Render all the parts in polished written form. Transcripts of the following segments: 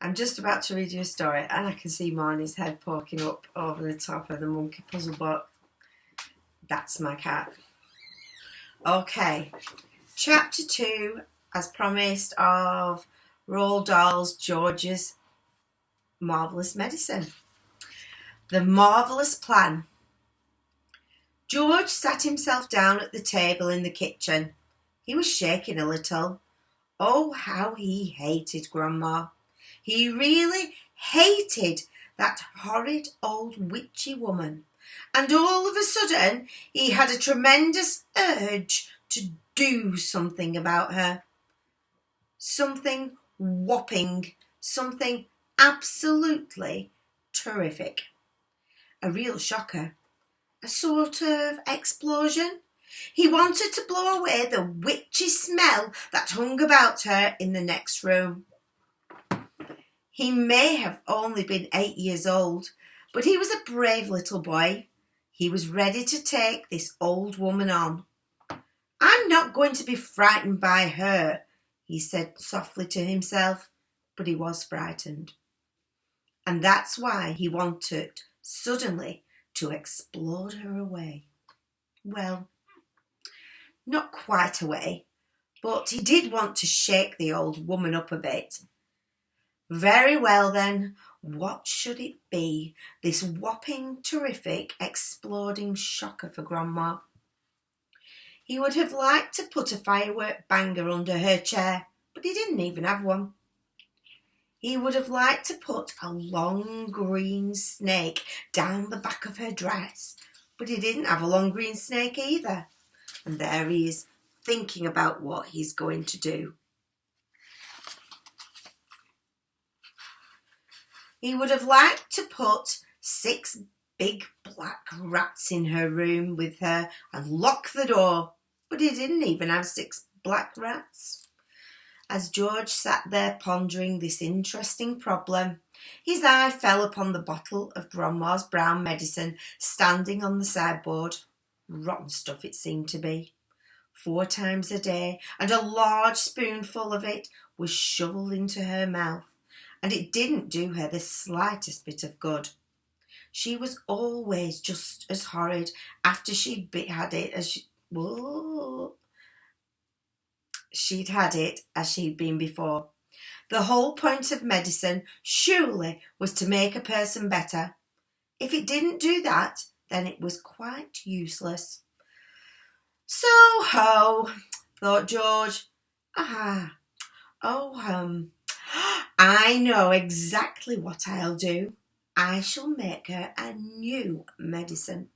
I'm just about to read you a story and I can see Marnie's head poking up over the top of the monkey puzzle book. That's my cat. Okay, chapter 2, as promised, of Roald Dahl's George's Marvellous Medicine. The Marvellous Plan. George sat himself down at the table in the kitchen. He was shaking a little. Oh, how he hated Grandma. He really hated that horrid old witchy woman. And all of a sudden, he had a tremendous urge to do something about her. Something whopping, something absolutely terrific. A real shocker. A sort of explosion. He wanted to blow away the witchy smell that hung about her in the next room. He may have only been 8 years old, but he was a brave little boy. He was ready to take this old woman on. I'm not going to be frightened by her, he said softly to himself, but he was frightened. And that's why he wanted suddenly to explode her away. Well, not quite away, but he did want to shake the old woman up a bit. Very well then, what should it be, this whopping, terrific, exploding shocker for Grandma? He would have liked to put a firework banger under her chair, but he didn't even have one. He would have liked to put a long green snake down the back of her dress, but he didn't have a long green snake either. And there he is, thinking about what he's going to do. He would have liked to put 6 big black rats in her room with her and lock the door, but he didn't even have 6 black rats. As George sat there pondering this interesting problem, his eye fell upon the bottle of Grandma's brown medicine standing on the sideboard. Rotten stuff it seemed to be. 4 times a day, and a large spoonful of it was shovelled into her mouth, and it didn't do her the slightest bit of good. She was always just as horrid after she'd had it as she'd been before. The whole point of medicine surely was to make a person better. If it didn't do that, then it was quite useless. So ho, thought George. I know exactly what I'll do. I shall make her a new medicine.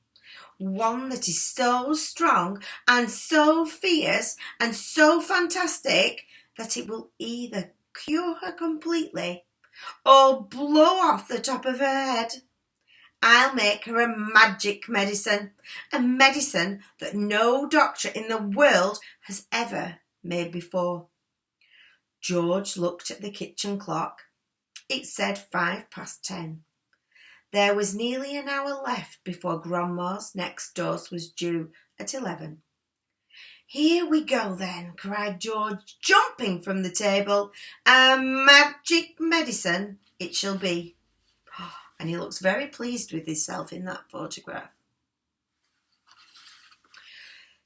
One that is so strong and so fierce and so fantastic that it will either cure her completely or blow off the top of her head. I'll make her a magic medicine, a medicine that no doctor in the world has ever made before. George looked at the kitchen clock. It said 10:05. There was nearly an hour left before Grandma's next dose was due at 11. Here we go then, cried George, jumping from the table. A magic medicine it shall be. And he looks very pleased with himself in that photograph.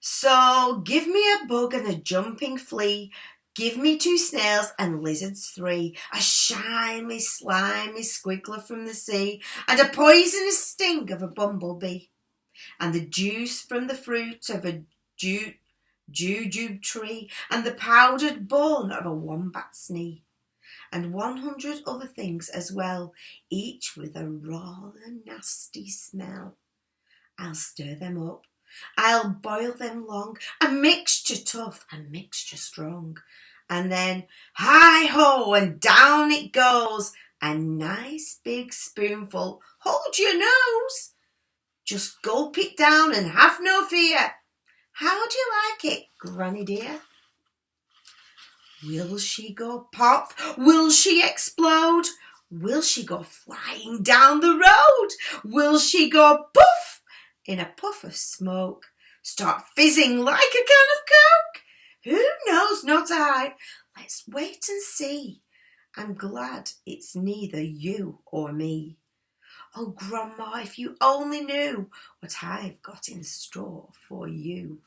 So give me a bug and a jumping flea, give me 2 snails and lizards 3, a shiny, slimy squiggler from the sea, and a poisonous sting of a bumblebee, and the juice from the fruit of a jujube tree, and the powdered bone of a wombat's knee, and 100 other things as well, each with a rather nasty smell. I'll stir them up, I'll boil them long, a mixture tough, a mixture strong, and then hi-ho and down it goes, a nice big spoonful, hold your nose, just gulp it down and have no fear. How do you like it, Granny dear? Will she go pop? Will she explode? Will she go flying down the road? Will she go poof in a puff of smoke? Start fizzing like a can of Coke? Who knows, not I. Let's wait and see. I'm glad it's neither you or me. Oh, Grandma, if you only knew what I've got in store for you.